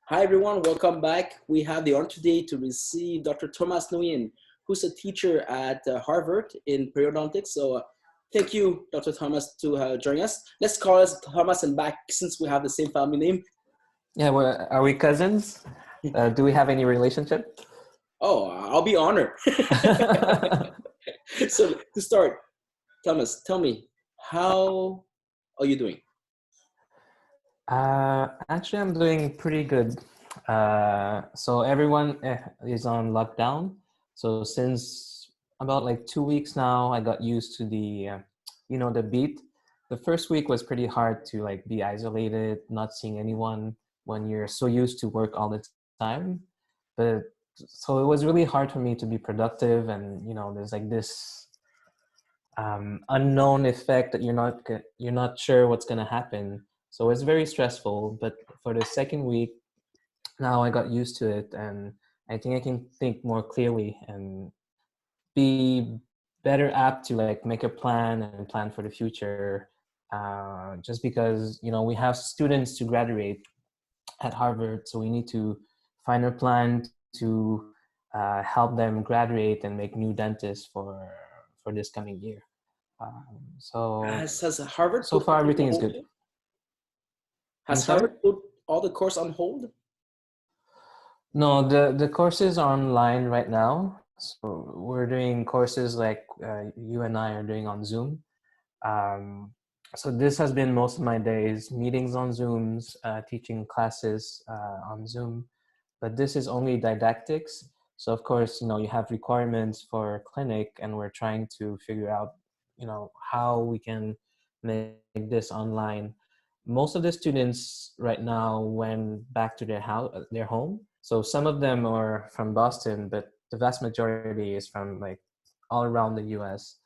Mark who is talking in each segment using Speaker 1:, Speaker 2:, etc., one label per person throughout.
Speaker 1: Hi everyone, welcome back. We have the honor today to receive Dr. Thomas Nguyen, who's a teacher at Harvard in periodontics. Thank you, Dr. Thomas, to join us. Let's call us Thomas and back since we have the same family name.
Speaker 2: Yeah, well, are we cousins? Do we have any relationship?
Speaker 1: Oh, I'll be honored. So to start, Thomas, tell me, how are you doing?
Speaker 2: Actually, I'm doing pretty good. So everyone is on lockdown. So since about like 2 weeks now, I got used to the beat. The first week was pretty hard to like be isolated, not seeing anyone when you're so used to work all the time. But so it was really hard for me to be productive, and there's like this unknown effect that you're not sure what's going to happen. So it's very stressful. But for the second week, now I got used to it, and I think I can think more clearly and be better apt to like make a plan and plan for the future. Just because we have students to graduate at Harvard, so we need to find a plan to help them graduate and make new dentists for this coming year. So
Speaker 1: Has Harvard
Speaker 2: so
Speaker 1: put
Speaker 2: far
Speaker 1: everything on
Speaker 2: everything is
Speaker 1: hold
Speaker 2: good.
Speaker 1: yet?
Speaker 2: I'm
Speaker 1: Has
Speaker 2: sorry?
Speaker 1: Harvard put all the course on hold?
Speaker 2: No, the courses are online right now. So we're doing courses like you and I are doing on Zoom. Um, so this has been most of my days, meetings on Zooms, teaching classes on Zoom. But this is only didactics. So of course, you have requirements for clinic, and we're trying to figure out, how we can make this online. Most of the students right now went back to their home. So some of them are from Boston, but the vast majority is from like all around the US.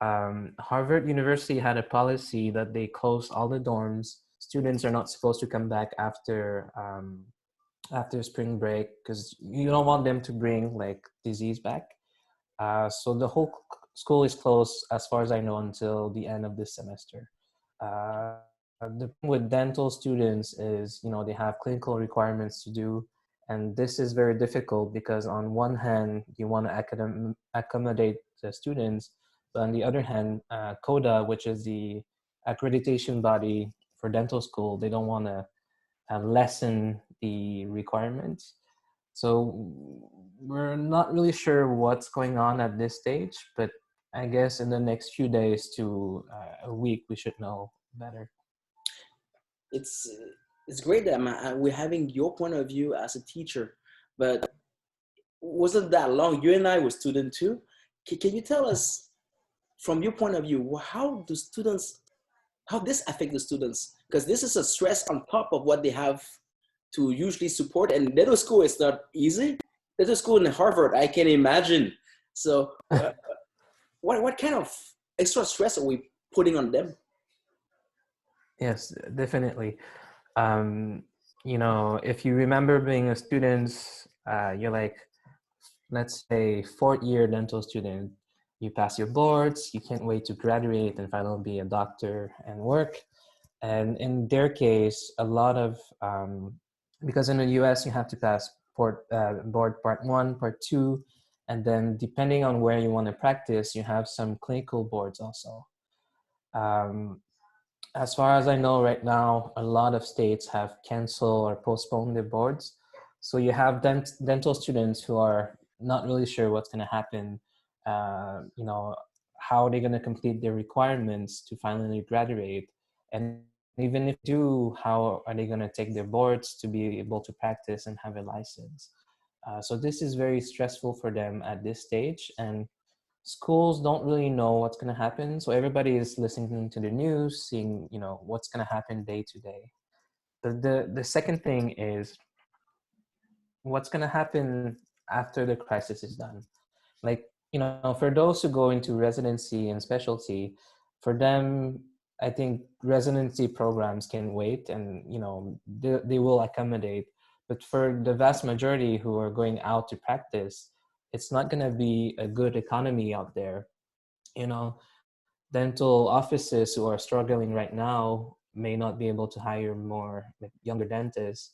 Speaker 2: Harvard University had a policy that they close all the dorms. Students are not supposed to come back after spring break because you don't want them to bring like disease back. So the whole school is closed, as far as I know, until the end of this semester. The thing with dental students is, they have clinical requirements to do, and this is very difficult because on one hand, you want to accommodate the students, but on the other hand, CODA, which is the accreditation body for dental school, they don't want to lessen the requirements. So we're not really sure what's going on at this stage, but I guess in the next few days to a week, we should know better.
Speaker 1: it's it's great that we're having your point of view as a teacher, but wasn't that long. You and I were students too. Can you tell us from your point of view how this affect the students? Because this is a stress on top of what they have to usually support, and dental school is not easy. Dental school in Harvard, I can imagine. So, what kind of extra stress are we putting on them?
Speaker 2: Yes, definitely. Um, if you remember being a student, you're like, let's say, fourth year dental student. You pass your boards, you can't wait to graduate and finally be a doctor and work. And in their case, a lot of, because in the US, you have to pass board part one, part two, and then depending on where you want to practice, you have some clinical boards also. Um, as far as I know right now, a lot of states have canceled or postponed their boards. So you have dental students who are not really sure what's going to happen, how are they going to complete their requirements to finally graduate. And even if they do, how are they going to take their boards to be able to practice and have a license? So this is very stressful for them at this stage. And schools don't really know what's going to happen, so everybody is listening to the news, seeing what's going to happen day to day. The second thing is what's going to happen after the crisis is done. Like, for those who go into residency and specialty, for them, I think residency programs can wait, and they will accommodate. But for the vast majority who are going out to practice, it's not going to be a good economy out there. you know Dental offices who are struggling right now may not be able to hire more like younger dentists.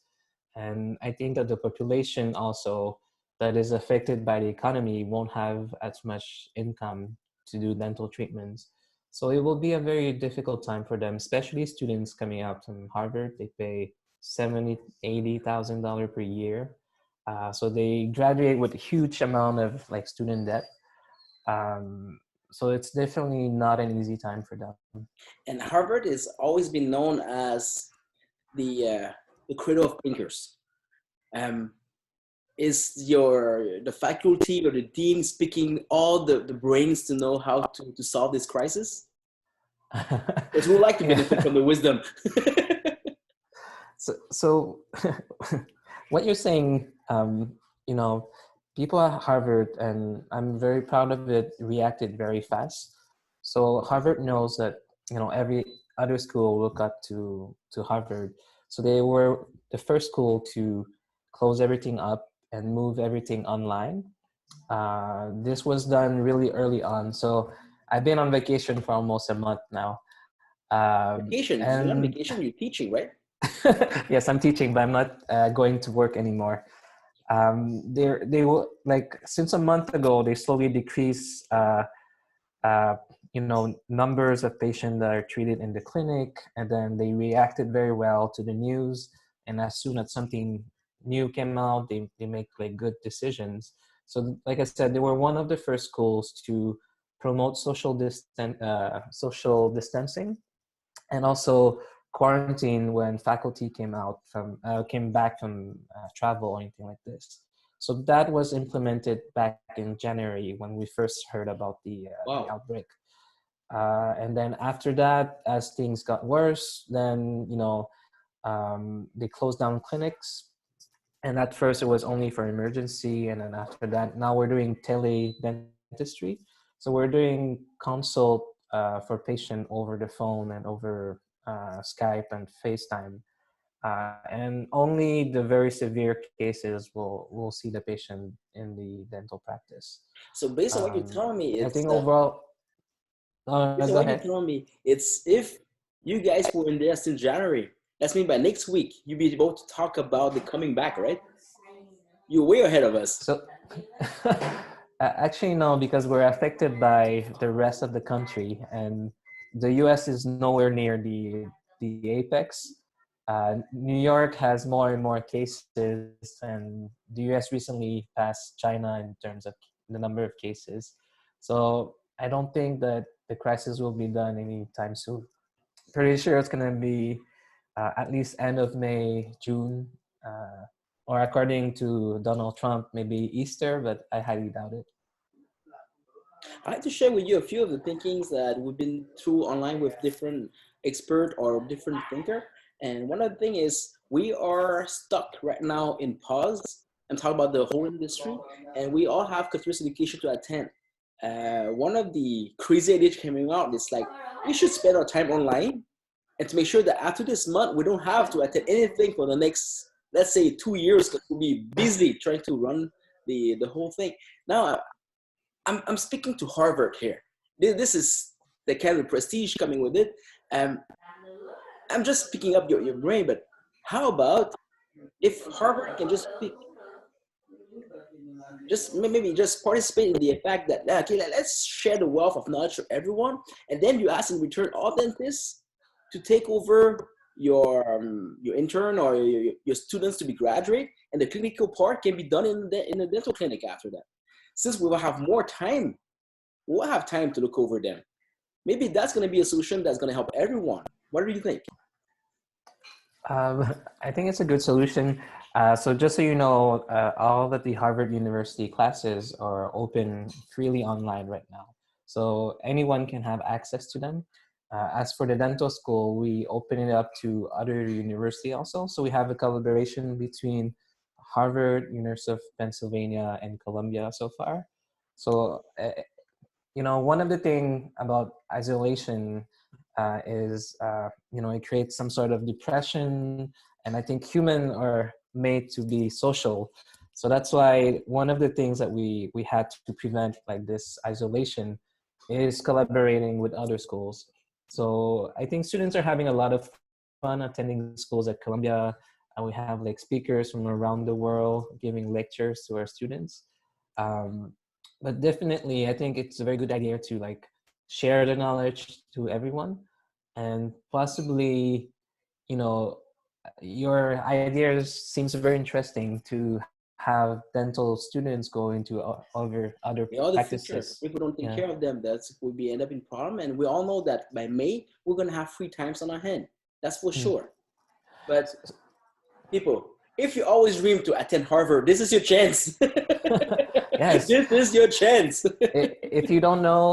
Speaker 2: And I think that the population also that is affected by the economy won't have as much income to do dental treatments. So it will be a very difficult time for them, especially students coming out from Harvard. They pay 70, $80,000 per year. So they graduate with a huge amount of like student debt. Um, so it's definitely not an easy time for them.
Speaker 1: And Harvard has always been known as the cradle of thinkers. Um, is the faculty or the dean speaking all the brains to know how to solve this crisis? Because we would like to benefit
Speaker 2: Yeah.
Speaker 1: from the wisdom.
Speaker 2: So what you're saying, you know, people at Harvard, and I'm very proud of it, reacted very fast. So Harvard knows that, you know, every other school look up to Harvard. So they were the first school to close everything up and move everything online. This was done really early on. So I've been on vacation for almost a month now.
Speaker 1: Vacation, you're on
Speaker 2: And
Speaker 1: vacation, you're teaching, right?
Speaker 2: yes, I'm teaching, but I'm not going to work anymore. They will like since a month ago they slowly decrease uh, you know, numbers of patients that are treated in the clinic, and then they reacted very well to the news. And as soon as something new came out, they make like good decisions. So like I said, they were one of the first schools to promote social distancing, and also quarantine when faculty came back from travel or anything like this. So that was implemented back in January when we first heard about the
Speaker 1: Wow.
Speaker 2: outbreak. And then after that, as things got worse, then they closed down clinics. And at first, it was only for emergency, and then after that, now we're doing tele dentistry. So we're doing consult for patient over the phone and over Skype and FaceTime. And only the very severe cases will see the patient in the dental practice.
Speaker 1: So based on what you're telling me,
Speaker 2: I
Speaker 1: it's
Speaker 2: think overall,
Speaker 1: based on
Speaker 2: go
Speaker 1: what you're
Speaker 2: ahead.
Speaker 1: telling me, it's if you guys were in there since January, that's mean by next week you'll be able to talk about the coming back, right? You're way ahead of us.
Speaker 2: So actually, no, because we're affected by the rest of the country, and the U.S. is nowhere near the apex. New York has more and more cases, and the U.S. recently passed China in terms of the number of cases. So I don't think that the crisis will be done anytime soon. Pretty sure it's gonna be at least end of May, June, or according to Donald Trump, maybe Easter, but I highly doubt it.
Speaker 1: I'd like to share with you a few of the thinkings that we've been through online with different expert or different thinker. And one of the thing is we are stuck right now in pause. I'm talking about the whole industry, and we all have continuous education to attend. One of the crazy ideas coming out is like we should spend our time online and to make sure that after this month we don't have to attend anything for the next, let's say, 2 years, because we'll be busy trying to run the whole thing. Now I'm speaking to Harvard here. This is the kind of prestige coming with it. Um, I'm just picking up your brain, but how about if Harvard can just pick, just maybe just participate in the fact that okay, let's share the wealth of knowledge to everyone, and then you ask in return all dentists to take over your intern or your students to be graduate, and the clinical part can be done in the dental clinic after that. Since we will have more time, we'll have time to look over them. Maybe that's going to be a solution that's going to help everyone. What do you think?
Speaker 2: I think it's a good solution. So just so you know, all of the Harvard University classes are open freely online right now. So anyone can have access to them. As for the dental school, we open it up to other university also. So we have a collaboration between Harvard, University of Pennsylvania, and Columbia so far. So one of the thing about isolation is it creates some sort of depression, and I think humans are made to be social. So that's why one of the things that we had to prevent like this isolation is collaborating with other schools. So I think students are having a lot of fun attending schools at Columbia. And we have like speakers from around the world giving lectures to our students. Um, but definitely, I think it's a very good idea to like share the knowledge to everyone, and possibly, you know, your ideas seems very interesting to have dental students go into other
Speaker 1: In all the future,
Speaker 2: practices.
Speaker 1: if we don't take
Speaker 2: Yeah.
Speaker 1: care of them, that's will be end up in problem. And we all know that by May we're gonna have free times on our hand. That's for
Speaker 2: Mm.
Speaker 1: sure. But people, if you always dream to attend Harvard, this is your chance.
Speaker 2: Yes.
Speaker 1: This is your chance.
Speaker 2: If you don't know,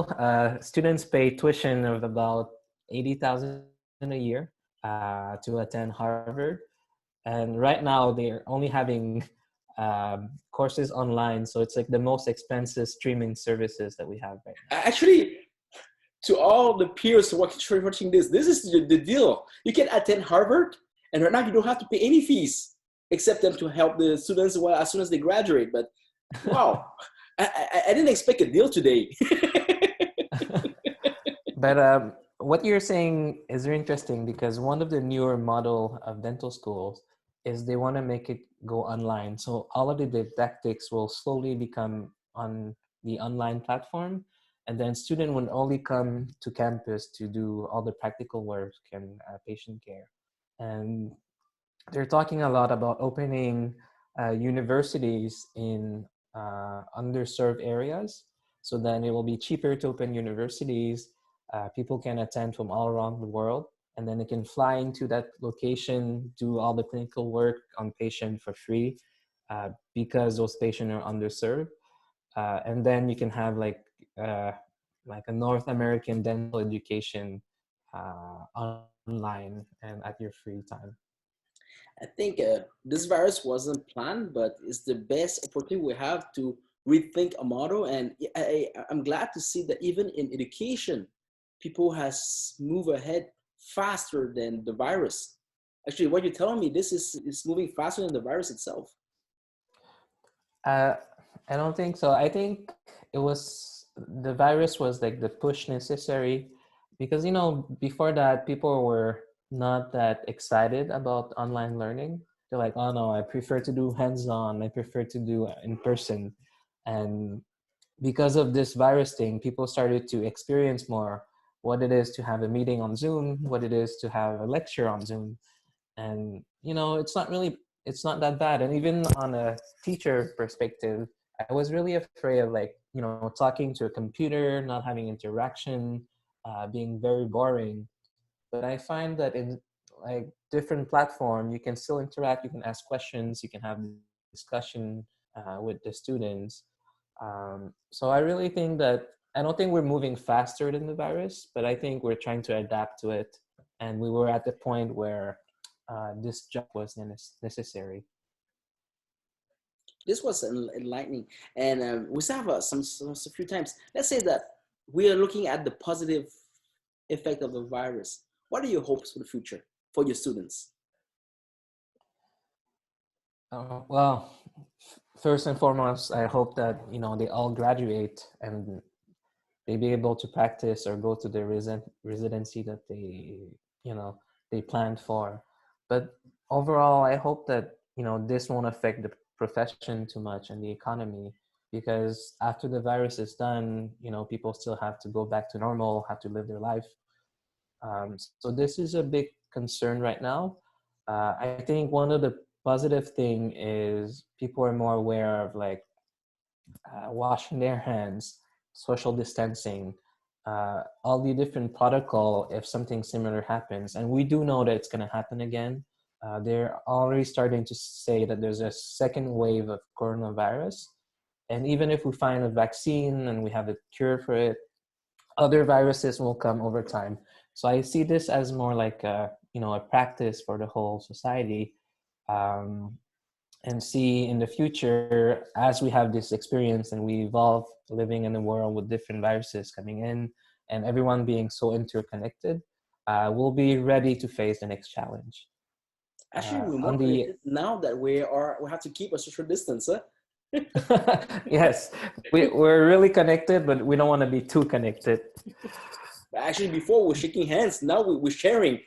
Speaker 2: students pay tuition of about 80,000 a year to attend Harvard, and right now they're only having courses online, so it's like the most expensive streaming services that we have right now.
Speaker 1: Actually, to all the peers watching this is the deal. You can attend Harvard, and right now you don't have to pay any fees except them to help the students well as soon as they graduate. But wow, I didn't expect a deal today.
Speaker 2: But what you're saying is very interesting, because one of the newer model of dental schools is they want to make it go online. So all of the didactics will slowly become on the online platform, and then student will only come to campus to do all the practical work and patient care. And they're talking a lot about opening universities in underserved areas. So then it will be cheaper to open universities. People can attend from all around the world, and then they can fly into that location, do all the clinical work on patient for free, because those patients are underserved. And then you can have uh, like a North American dental education online and at your free time.
Speaker 1: I think this virus wasn't planned, but it's the best opportunity we have to rethink a model. And I'm glad to see that even in education, people has moved ahead faster than the virus. Actually, what you're telling me, this is moving faster than the virus itself.
Speaker 2: Uh, I don't think so. I think it was the virus was like the push necessary, because before that people were not that excited about online learning. They're like, oh no, I prefer to do hands-on. I prefer to do in person, and because of this virus thing, people started to experience more what it is to have a meeting on Zoom, what it is to have a lecture on Zoom. And it's not that bad. And even on a teacher perspective, I was really afraid of, like, talking to a computer, not having interaction, being very boring. But I find that in like different platform, you can still interact, you can ask questions, you can have discussion with the students. So I really think that I don't think we're moving faster than the virus, but I think we're trying to adapt to it. And we were at the point where this job was necessary.
Speaker 1: This was enlightening, and we still have some few times. Let's say that we are looking at the positive effect of the virus. What are your hopes for the future for your students?
Speaker 2: Well, first and foremost, I hope that they all graduate and they be able to practice or go to the residency that you know they planned for. But overall, I hope that this won't affect the profession too much and the economy, because after the virus is done, people still have to go back to normal, have to live their life. So this is a big concern right now. I think one of the positive thing is people are more aware of, like, washing their hands, social distancing, all the different protocol if something similar happens. And we do know that it's going to happen again. They're already starting to say that there's a second wave of coronavirus. And even if we find a vaccine and we have a cure for it, other viruses will come over time. So I see this as more like a practice for the whole society. Um, and see in the future, as we have this experience and we evolve living in a world with different viruses coming in and everyone being so interconnected, we'll be ready to face the next challenge.
Speaker 1: Actually, we're
Speaker 2: On
Speaker 1: more
Speaker 2: the
Speaker 1: connected now that we have to keep a social distance. Huh?
Speaker 2: yes, we're really connected, but we don't want to be too connected.
Speaker 1: Actually, before we're shaking hands, now we're sharing.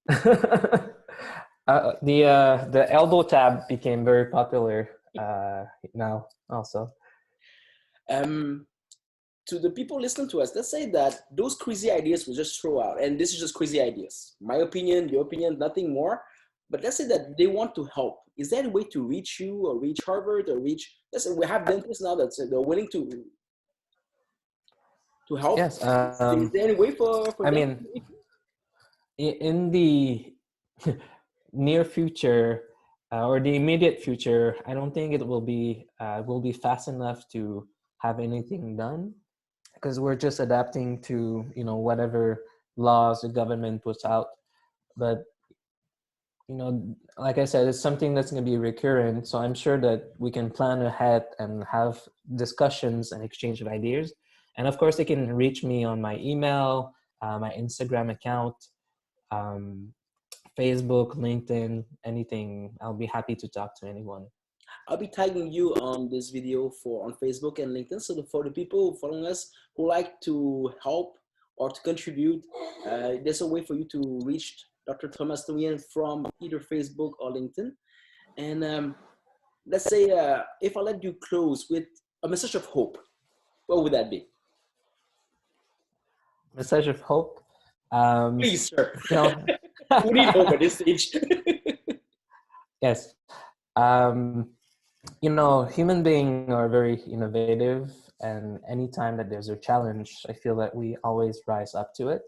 Speaker 2: The elbow tab became very popular now also.
Speaker 1: Um, to the people listening to us, let's say that those crazy ideas we just throw out, and this is just crazy ideas. My opinion, your opinion, nothing more. But let's say that they want to help. Is there a way to reach you or reach Harvard or reach? Let's say we have dentists now that say they're willing to help.
Speaker 2: Yes.
Speaker 1: Is there any way for
Speaker 2: I
Speaker 1: them?
Speaker 2: mean, in the near future or the immediate future, I don't think it will be fast enough to have anything done, because we're just adapting to whatever laws the government puts out. But like I said, it's something that's going to be recurrent. So I'm sure that we can plan ahead and have discussions and exchange of ideas. And of course, they can reach me on my email, my Instagram account, um, Facebook, LinkedIn, anything. I'll be happy to talk to anyone.
Speaker 1: I'll be tagging you on this video on Facebook and LinkedIn. So for the people following us who like to help or to contribute, there's a way for you to reach Dr. Thomas Nguyen from either Facebook or LinkedIn. And let's say if I let you close with a message of hope, what would that be?
Speaker 2: Message of hope. Um,
Speaker 1: Please, sir.
Speaker 2: you know,
Speaker 1: We need hope at this stage.
Speaker 2: yes. Human beings are very innovative, and anytime that there's a challenge, I feel that we always rise up to it.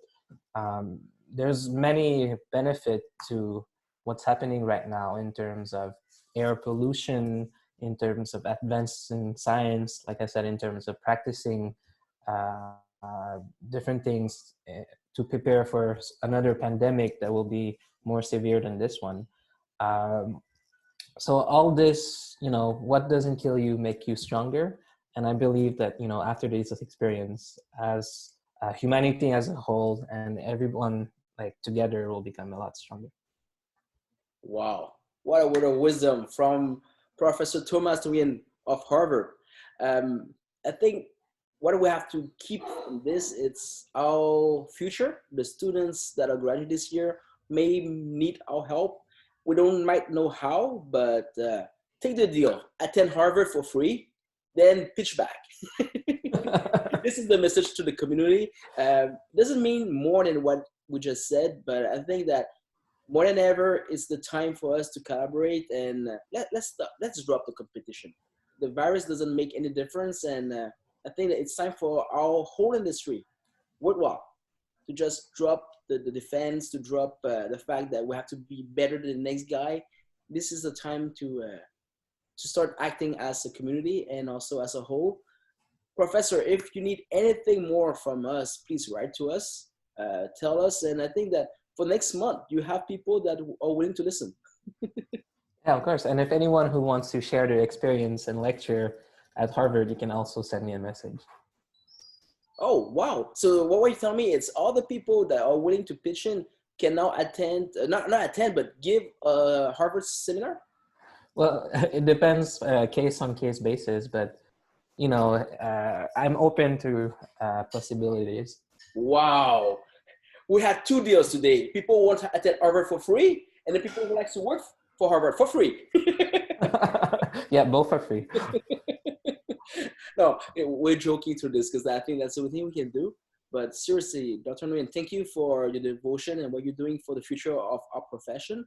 Speaker 2: Um, there's many benefit to what's happening right now in terms of air pollution, in terms of advances in science, like I said, in terms of practicing different things to prepare for another pandemic that will be more severe than this one. Um, so all this, what doesn't kill you make you stronger. And I believe that, after this experience, as humanity as a whole and everyone like together will become a lot stronger.
Speaker 1: Wow, what a word of wisdom from Professor Thomas Nguyen of Harvard. Um, I think what we have to keep from this, it's our future. The students that are graduating this year may need our help. We don't might know how, but take the deal. Attend Harvard for free, then pitch back. This is the message to the community. Doesn't mean more than what we just said, but I think that more than ever, it's the time for us to collaborate and let's drop the competition. The virus doesn't make any difference, and I think that it's time for our whole industry, worldwide, to just drop the defense, to drop the fact that we have to be better than the next guy. This is the time to start acting as a community and also as a whole. Professor, if you need anything more from us, please write to us, tell us. And I think that for next month, you have people that are willing to listen.
Speaker 2: Yeah, of course. And if anyone who wants to share their experience and lecture at Harvard, you can also send me a message.
Speaker 1: Oh, wow. So what were you telling me? It's all the people that are willing to pitch in can now attend, not attend, but give a Harvard seminar?
Speaker 2: Well, it depends case on case basis, but I'm open to possibilities.
Speaker 1: Wow. We had two deals today. People want to attend Harvard for free, and the people who like to work for Harvard for free.
Speaker 2: Yeah, both are free.
Speaker 1: No, we're joking through this because I think that's the only thing we can do. But seriously, Dr. Nguyen, thank you for your devotion and what you're doing for the future of our profession.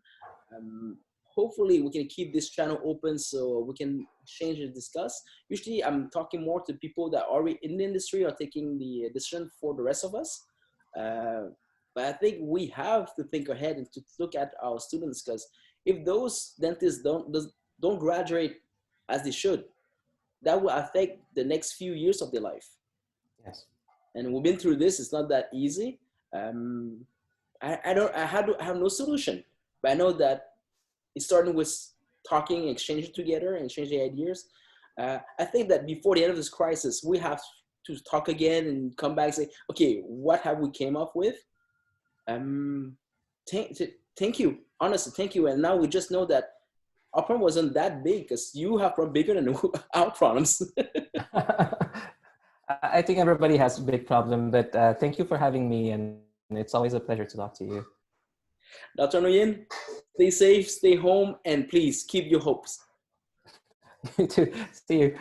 Speaker 1: Um, Hopefully, we can keep this channel open so we can exchange and discuss. Usually, I'm talking more to people that are already in the industry or taking the decision for the rest of us. But I think we have to think ahead and to look at our students, because if those dentists don't graduate as they should, that will affect the next few years of their life.
Speaker 2: Yes.
Speaker 1: And we've been through this. It's not that easy. Um, I have no solution, but I know that it's starting with talking, exchanging together, and exchanging ideas. I think that before the end of this crisis, we have to talk again and come back and say, okay, what have we came up with? Um, thank you, honestly, thank you. And now we just know that our problem wasn't that big because you have problem bigger than our problems.
Speaker 2: I think everybody has a big problem, but thank you for having me, and it's always a pleasure to talk to you.
Speaker 1: Dr. Nguyen, stay safe, stay home, and please keep your hopes.
Speaker 2: To see you.